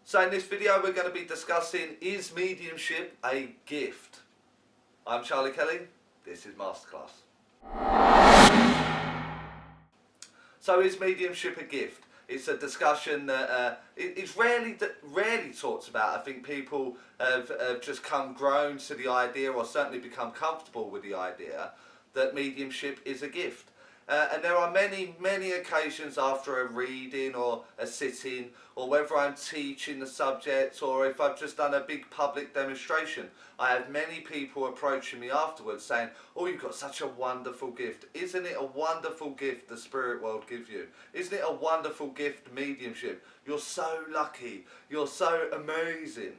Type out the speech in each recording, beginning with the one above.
So in this video we're going to be discussing, is mediumship a gift? I'm Charlie Kelly, this is Masterclass. So is mediumship a gift? It's a discussion that it's rarely talked about. I think people have just grown to the idea, or certainly become comfortable with the idea, that mediumship is a gift. And there are many occasions after a reading or a sitting, or whether I'm teaching the subject or if I've just done a big public demonstration, I have many people approaching me afterwards saying, oh, you've got such a wonderful gift. Isn't it a wonderful gift the spirit world gives you? Isn't it a wonderful gift, mediumship? You're so lucky. You're so amazing.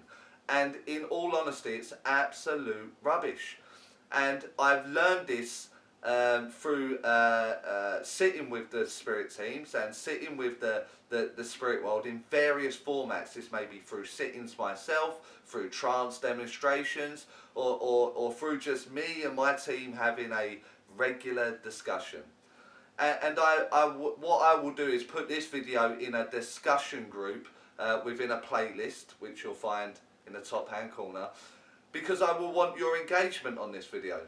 And in all honesty, it's absolute rubbish. And I've learned this through sitting with the spirit teams and sitting with the spirit world in various formats. This may be through sittings myself, through trance demonstrations, or through just me and my team having a regular discussion. And what I will do is put this video in a discussion group within a playlist, which you'll find in the top hand corner, because I will want your engagement on this video.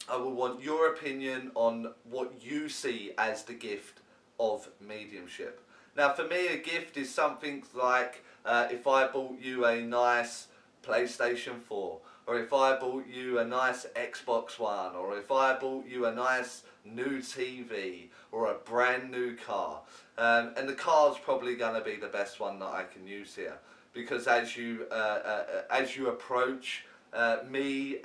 I will want your opinion on what you see as the gift of mediumship. Now for me, a gift is something like if I bought you a nice PlayStation 4, or if I bought you a nice Xbox One, or if I bought you a nice new TV or a brand new car. And the car's probably going to be the best one that I can use here, because as you approach me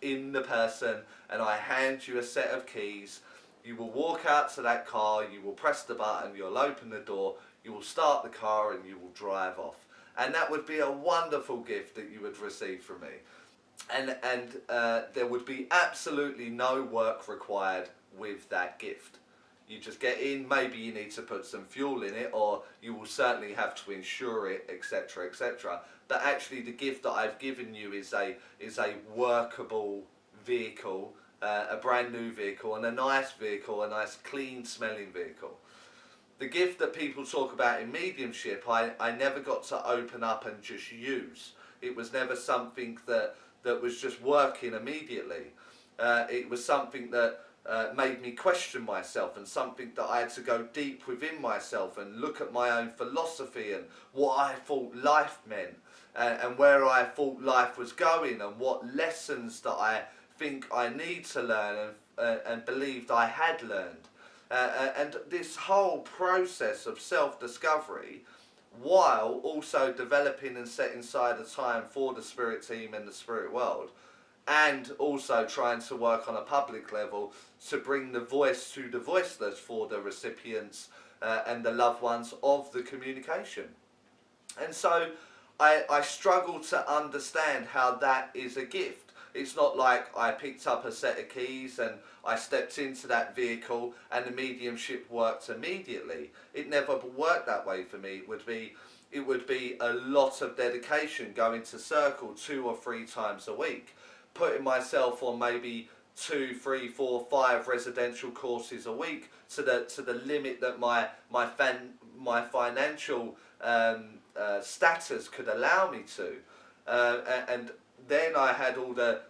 in the person and I hand you a set of keys, you will walk out to that car, you will press the button, you'll open the door, you will start the car and you will drive off. And that would be a wonderful gift that you would receive from me. And there would be absolutely no work required with that gift. You just get in, maybe you need to put some fuel in it, or you will certainly have to insure it, etc, etc. But actually the gift that I've given you is a workable vehicle, a brand new vehicle, and a nice vehicle, a nice clean smelling vehicle. The gift that people talk about in mediumship, I never got to open up and just use. It was never something that was just working immediately. It was something that made me question myself, and something that I had to go deep within myself and look at my own philosophy and what I thought life meant, and where I thought life was going, and what lessons that I think I need to learn and believed I had learned. And this whole process of self-discovery, while also developing and setting aside a time for the spirit team and the spirit world, and also trying to work on a public level to bring the voice to the voiceless for the recipients and the loved ones of the communication. And so I struggle to understand how that is a gift. It's not like I picked up a set of keys and I stepped into that vehicle and the mediumship worked immediately. It never worked that way for me. It would be a lot of dedication, going to circle 2 or 3 times a week, putting myself on maybe 2, 3, 4, 5 residential courses a week to the limit that my financial status could allow me to, and then I had all the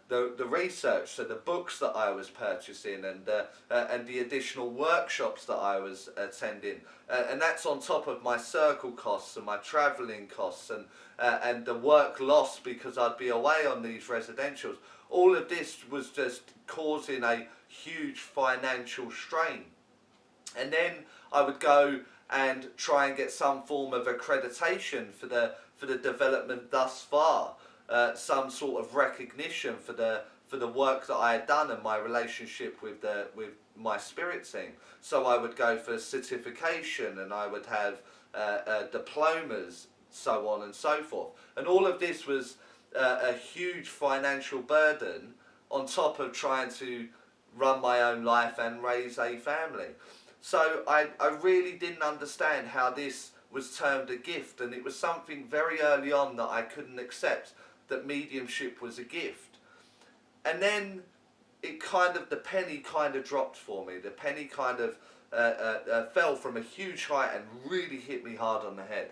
research, so the books that I was purchasing, and the additional workshops that I was attending, and that's on top of my circle costs and my travelling costs and the work lost because I'd be away on these residentials. All of this was just causing a huge financial strain. And then I would go and try and get some form of accreditation for the development thus far. Some sort of recognition for the work that I had done and my relationship with my spirit team. So I would go for certification, and I would have diplomas, so on and so forth. And all of this was a huge financial burden on top of trying to run my own life and raise a family. So I really didn't understand how this was termed a gift, and it was something very early on that I couldn't accept, that mediumship was a gift. And then the penny kind of dropped for me. The penny kind of fell from a huge height and really hit me hard on the head.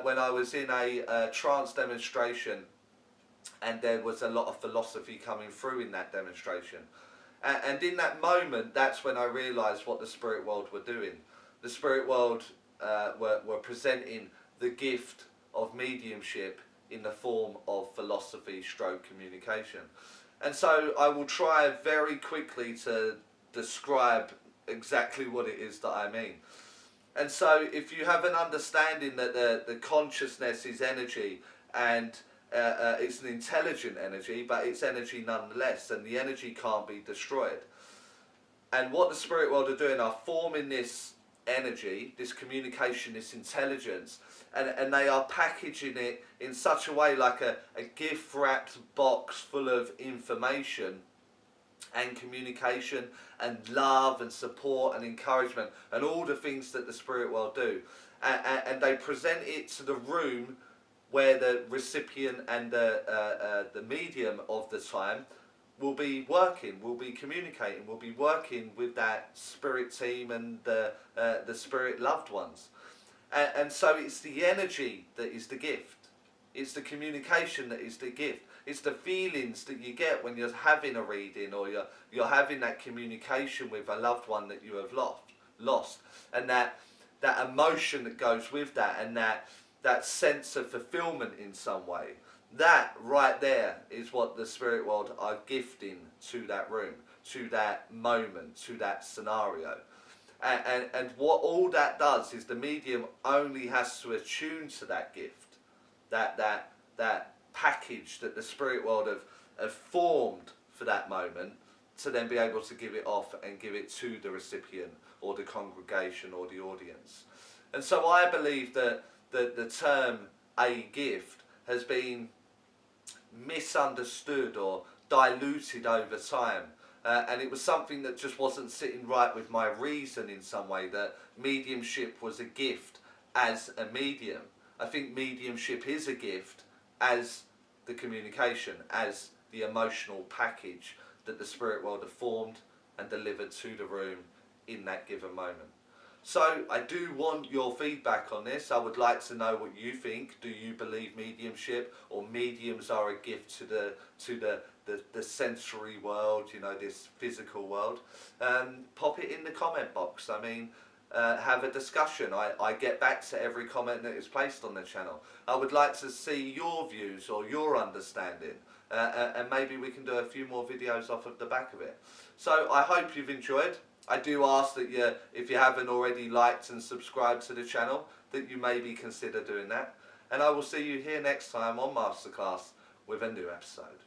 when I was in a trance demonstration, and there was a lot of philosophy coming through in that demonstration. And in that moment, that's when I realised what the spirit world were doing. The spirit world were presenting the gift of mediumship in the form of philosophy stroke communication. And so I will try very quickly to describe exactly what it is that I mean. And so if you have an understanding that the consciousness is energy, and it's an intelligent energy, but it's energy nonetheless, and the energy can't be destroyed. And what the spirit world are doing are forming this energy, this communication, this intelligence, and they are packaging it in such a way like a gift wrapped box full of information and communication and love and support and encouragement and all the things that the spirit world do. And they present it to the room where the recipient and the medium of the time will be working, will be communicating, will be working with that spirit team and the spirit loved ones. And so it's the energy that is the gift. It's the communication that is the gift. It's the feelings that you get when you're having a reading, or you're having that communication with a loved one that you have lost. And that emotion that goes with that, and that sense of fulfillment in some way. That right there is what the spirit world are gifting to that room, to that moment, to that scenario. And what all that does is the medium only has to attune to that gift, that package that the spirit world have formed for that moment, to then be able to give it off and give it to the recipient or the congregation or the audience. And so I believe that the term a gift has been misunderstood or diluted over time. And it was something that just wasn't sitting right with my reason in some way, that mediumship was a gift as a medium. I think mediumship is a gift as the communication, as the emotional package that the spirit world have formed and delivered to the room in that given moment. So I do want your feedback on this. I would like to know what you think. Do you believe mediumship or mediums are a gift to the sensory world, you know, this physical world? Pop it in the comment box. I mean, have a discussion. I get back to every comment that is placed on the channel. I would like to see your views or your understanding, and maybe we can do a few more videos off of the back of it. So I hope you've enjoyed. I do ask that you, if you haven't already liked and subscribed to the channel, that you maybe consider doing that. And I will see you here next time on Masterclass with a new episode.